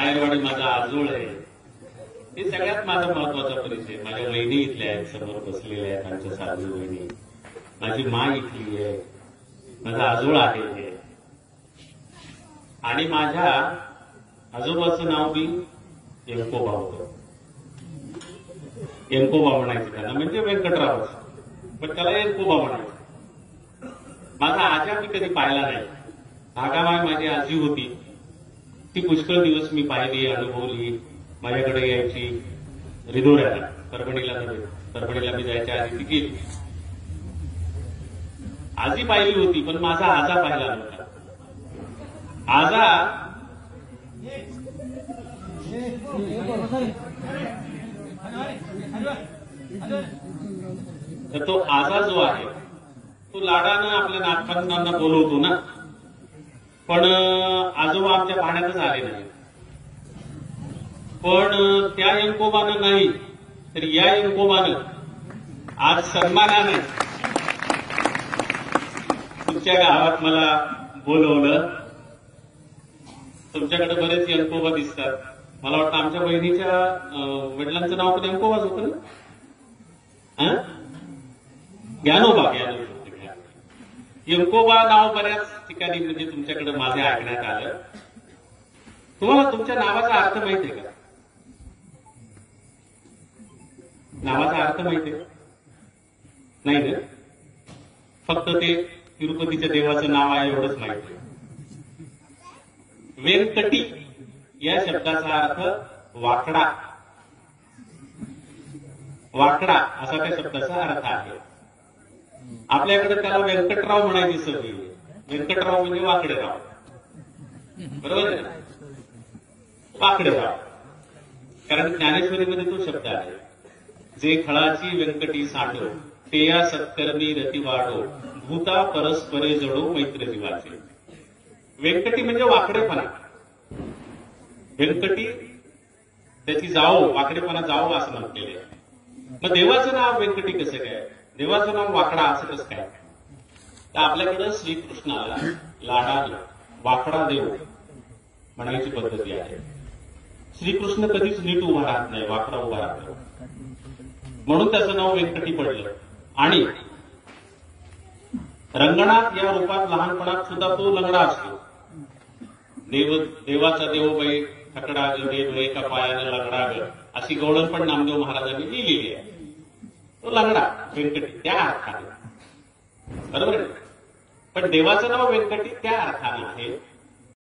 माहेरवाडी माझा आजोळ आहे, हे सगळ्यात माझा महत्वाचा परिचय. माझ्या वहिनी इथल्या आहेत, समोर बसलेल्या आहेत आमच्या साधू वहिनी. माझी मा इथली आहे, माझा आजोळ आहे, आणि माझ्या आजोबाचं नाव बी एंकोबा होतं. एंकोबा म्हणायचं त्यांना, म्हणजे व्यंकटराव, पण त्याला एंकोबा म्हणायचं. माझा आजा मी कधी पाहिला नाही. भागामाय माझी आजी होती, ती पुष्कळ दिवस मी पाहिली, अनुभवली. माझ्याकडे यायची रिधोऱ्याला, परभणीला मी जायच्या आधी ती गेली. आजी पाहिली होती, पण माझा आजा पाहिला नव्हता. आजा तर तो आजा जो आहे तो लाडानं आपल्या नातवंडांना बोलवतो ना, पण आजोबा आमच्या पाण्यातच आले नाही. पण त्या एंकोबानं नाही, तर या एंकोबानं आज सन्मानाने तुमच्या गावात मला बोलवलं. तुमच्याकडे बरेच एंकोबा दिसतात. मला वाटतं आमच्या बहिणीच्या वडिलांचं नाव पण एंकोबाच होतं ना, ज्ञानोबा. एंकोबा नाव बऱ्याच ठिकाणी म्हणजे तुमच्याकडे माझ्या ऐकण्यात आलं. तुम्हाला तुमच्या नावाचा अर्थ माहिती आहे का? नावाचा अर्थ माहिती आहे? नाही ना, फक्त ते तिरुपतीच्या देवाचं नाव आहे एवढंच माहिती आहे. व्यंकटी या शब्दाचा अर्थ वाकडा. वाकडा असा त्या शब्दाचा अर्थ आहे. आपल्याकडे त्याला व्यंकटराव म्हणायची सवय. व्यंकटराव म्हणजे वाकडेराव, बरोबर आहे ना? वाकडेराव, कारण ज्ञानेश्वरीमध्ये तो शब्द आहे. जे खळाची व्यंकटी साठो, ते या सत्कर्मी रती वाढो, भूता परस्परे जडो मैत्र जीवाचे. व्यंकटी म्हणजे वाकडेपणा. व्यंकटी त्याची जाओ, वाकडेपणा जाओ असं म्हटलेलं आहे. मग देवाचं नाव व्यंकटी कसं काय? देवाचं नाव वाकडा असं कसं काय? तर आपल्याकडं श्रीकृष्णाला लाडाला वाकडा देव म्हणायची पद्धती आहे. श्रीकृष्ण कधीच नीट उभा राहत नाही, वाकडा उभा राहतो, म्हणून त्याचं नाव व्यंकटी पडलं. आणि रंगणात या रूपात लहानपणात सुद्धा तो लंगडा असतो. देवाचा देव बाई खकडा ग, देव एका पायानं लंगडा ग, अशी गवळण पण नामदेव महाराजांनी लिहिलेली आहे. तो लंगडा व्यंकटी त्या अर्थाने, बरोबर आहे. पण देवाचं नाव व्यंकटी त्या अर्थानं आहे